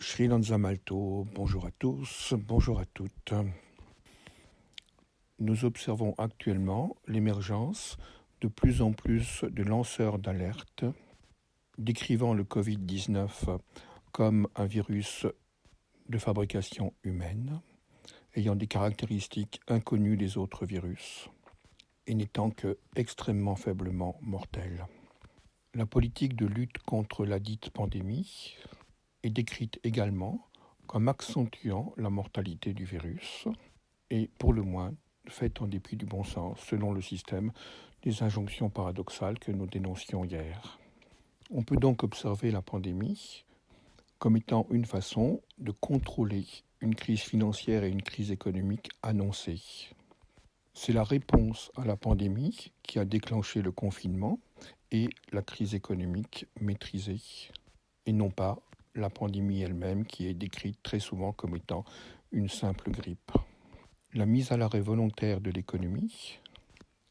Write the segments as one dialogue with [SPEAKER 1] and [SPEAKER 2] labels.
[SPEAKER 1] Srilanza Malto, bonjour à tous, bonjour à toutes. Nous observons actuellement l'émergence de plus en plus de lanceurs d'alerte décrivant le Covid-19 comme un virus de fabrication humaine, ayant des caractéristiques inconnues des autres virus et n'étant que extrêmement faiblement mortel. La politique de lutte contre la dite pandémie est décrite également comme accentuant la mortalité du virus et, pour le moins, faite en dépit du bon sens, selon le système des injonctions paradoxales que nous dénoncions hier. On peut donc observer la pandémie comme étant une façon de contrôler une crise financière et une crise économique annoncée. C'est la réponse à la pandémie qui a déclenché le confinement et la crise économique maîtrisée, et non pas la pandémie elle-même qui est décrite très souvent comme étant une simple grippe. La mise à l'arrêt volontaire de l'économie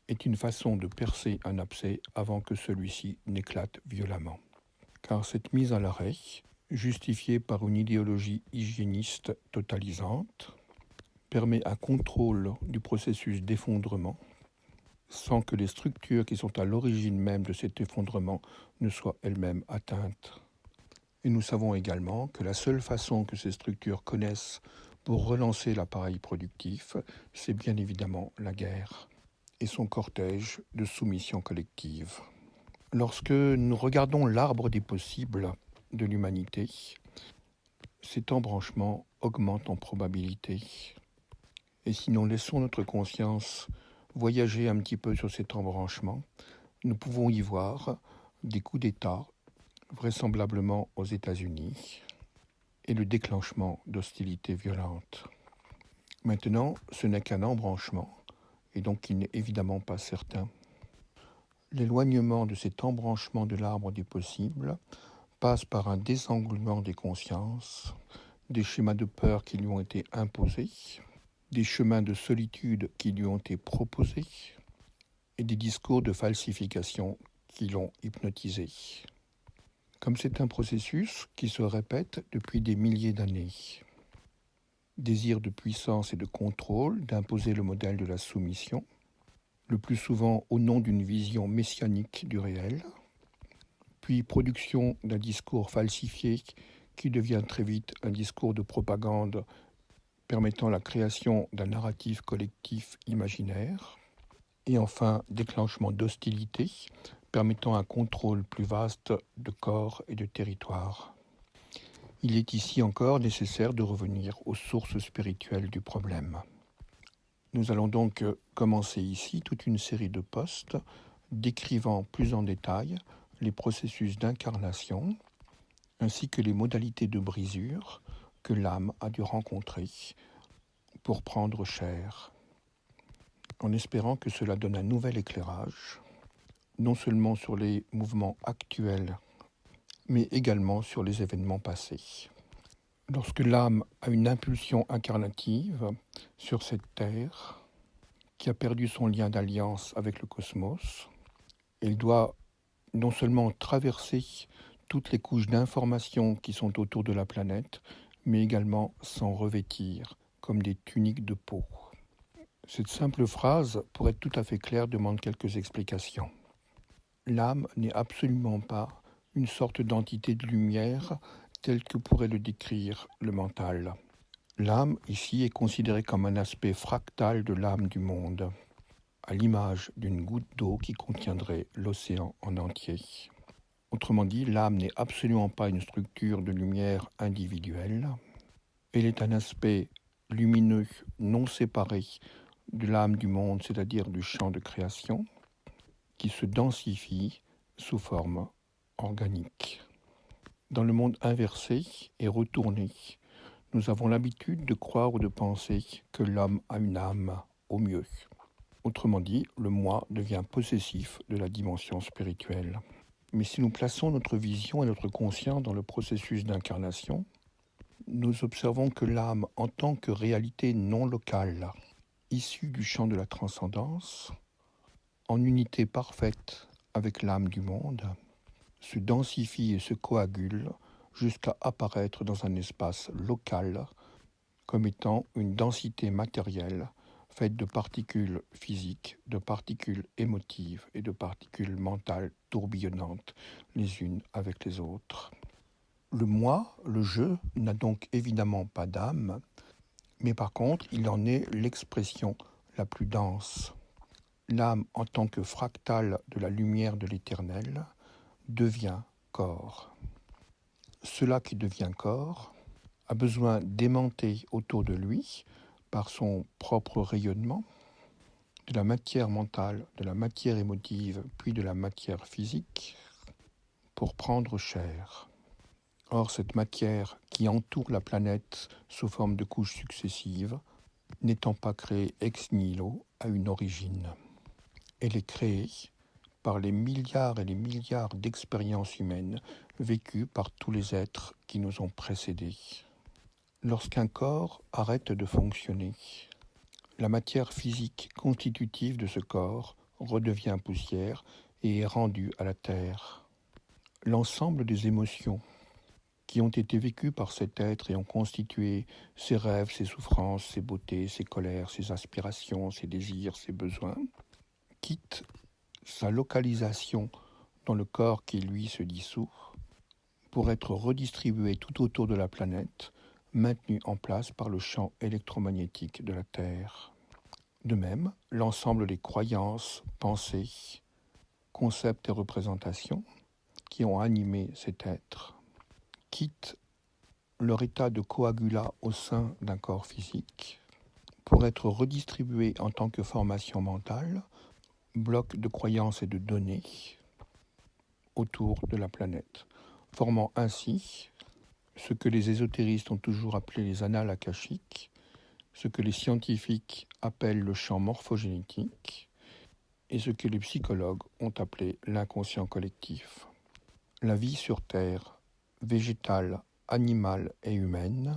[SPEAKER 1] est une façon de percer un abcès avant que celui-ci n'éclate violemment. Car cette mise à l'arrêt, justifiée par une idéologie hygiéniste totalisante, permet un contrôle du processus d'effondrement sans que les structures qui sont à l'origine même de cet effondrement ne soient elles-mêmes atteintes. Et nous savons également que la seule façon que ces structures connaissent pour relancer l'appareil productif, c'est bien évidemment la guerre et son cortège de soumission collective. Lorsque nous regardons l'arbre des possibles de l'humanité, cet embranchement augmente en probabilité. Et si nous laissons notre conscience voyager un petit peu sur cet embranchement, nous pouvons y voir des coups d'État, vraisemblablement aux États-Unis, et le déclenchement d'hostilités violentes. Maintenant, ce n'est qu'un embranchement, et donc il n'est évidemment pas certain. L'éloignement de cet embranchement de l'arbre des possibles passe par un désanglement des consciences, des schémas de peur qui lui ont été imposés, des chemins de solitude qui lui ont été proposés, et des discours de falsification qui l'ont hypnotisé. Comme c'est un processus qui se répète depuis des milliers d'années. Désir de puissance et de contrôle, d'imposer le modèle de la soumission, le plus souvent au nom d'une vision messianique du réel, puis production d'un discours falsifié qui devient très vite un discours de propagande permettant la création d'un narratif collectif imaginaire, et enfin déclenchement d'hostilité permettant un contrôle plus vaste de corps et de territoire. Il est ici encore nécessaire de revenir aux sources spirituelles du problème. Nous allons donc commencer ici toute une série de posts décrivant plus en détail les processus d'incarnation ainsi que les modalités de brisure que l'âme a dû rencontrer pour prendre chair, en espérant que cela donne un nouvel éclairage, non seulement sur les mouvements actuels, mais également sur les événements passés. Lorsque l'âme a une impulsion incarnative sur cette terre, qui a perdu son lien d'alliance avec le cosmos, elle doit non seulement traverser toutes les couches d'informations qui sont autour de la planète, mais également s'en revêtir comme des tuniques de peau. Cette simple phrase, pour être tout à fait claire, demande quelques explications. L'âme n'est absolument pas une sorte d'entité de lumière telle que pourrait le décrire le mental. L'âme, ici, est considérée comme un aspect fractal de l'âme du monde, à l'image d'une goutte d'eau qui contiendrait l'océan en entier. Autrement dit, l'âme n'est absolument pas une structure de lumière individuelle. Elle est un aspect lumineux non séparé de l'âme du monde, c'est-à-dire du champ de création, qui se densifie sous forme organique. Dans le monde inversé et retourné, nous avons l'habitude de croire ou de penser que l'homme a une âme, au mieux. Autrement dit, le moi devient possessif de la dimension spirituelle. Mais si nous plaçons notre vision et notre conscience dans le processus d'incarnation, nous observons que l'âme, en tant que réalité non locale, issue du champ de la transcendance, en unité parfaite avec l'âme du monde, se densifie et se coagule jusqu'à apparaître dans un espace local comme étant une densité matérielle faite de particules physiques, de particules émotives et de particules mentales tourbillonnantes les unes avec les autres. Le moi, le je, n'a donc évidemment pas d'âme, mais par contre, il en est l'expression la plus dense. L'âme, en tant que fractale de la lumière de l'éternel, devient corps. Cela qui devient corps a besoin d'aimanter autour de lui, par son propre rayonnement, de la matière mentale, de la matière émotive, puis de la matière physique, pour prendre chair. Or, cette matière qui entoure la planète sous forme de couches successives, n'étant pas créée ex nihilo à une origine. Elle est créée par les milliards et les milliards d'expériences humaines vécues par tous les êtres qui nous ont précédés. Lorsqu'un corps arrête de fonctionner, la matière physique constitutive de ce corps redevient poussière et est rendue à la terre. L'ensemble des émotions qui ont été vécues par cet être et ont constitué ses rêves, ses souffrances, ses beautés, ses colères, ses aspirations, ses désirs, ses besoins, quitte sa localisation dans le corps qui, lui, se dissout, pour être redistribué tout autour de la planète, maintenu en place par le champ électromagnétique de la Terre. De même, l'ensemble des croyances, pensées, concepts et représentations qui ont animé cet être quittent leur état de coagulat au sein d'un corps physique pour être redistribués en tant que formation mentale, blocs de croyances et de données autour de la planète, formant ainsi ce que les ésotéristes ont toujours appelé les annales akashiques, ce que les scientifiques appellent le champ morphogénétique et ce que les psychologues ont appelé l'inconscient collectif. La vie sur Terre, végétale, animale et humaine,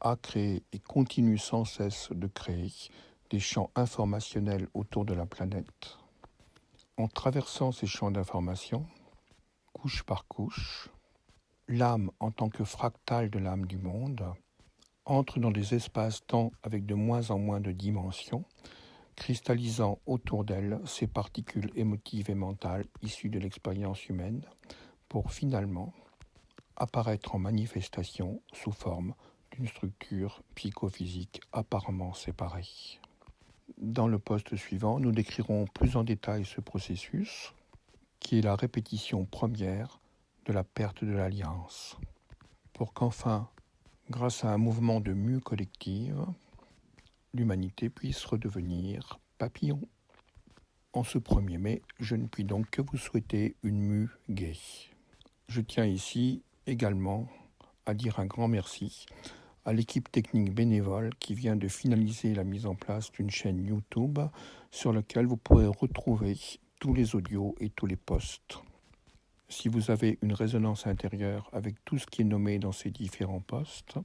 [SPEAKER 1] a créé et continue sans cesse de créer des champs informationnels autour de la planète. En traversant ces champs d'information, couche par couche, l'âme, en tant que fractale de l'âme du monde, entre dans des espaces-temps avec de moins en moins de dimensions, cristallisant autour d'elle ces particules émotives et mentales issues de l'expérience humaine, pour finalement apparaître en manifestation sous forme d'une structure psychophysique apparemment séparée. Dans le poste suivant, nous décrirons plus en détail ce processus, qui est la répétition première de la perte de l'alliance, pour qu'enfin, grâce à un mouvement de mue collective, l'humanité puisse redevenir papillon. En ce 1er mai, je ne puis donc que vous souhaiter une mue gaie. Je tiens ici également à dire un grand merci à l'équipe technique bénévole qui vient de finaliser la mise en place d'une chaîne YouTube sur laquelle vous pourrez retrouver tous les audios et tous les posts. Si vous avez une résonance intérieure avec tout ce qui est nommé dans ces différents posts,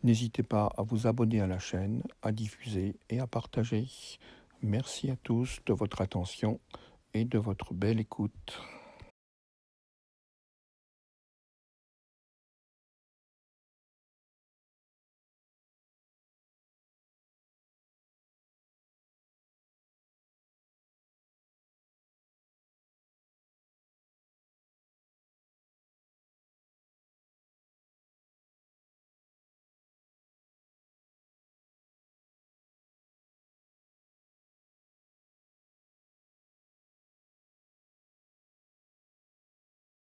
[SPEAKER 1] n'hésitez pas à vous abonner à la chaîne, à diffuser et à partager. Merci à tous de votre attention et de votre belle écoute.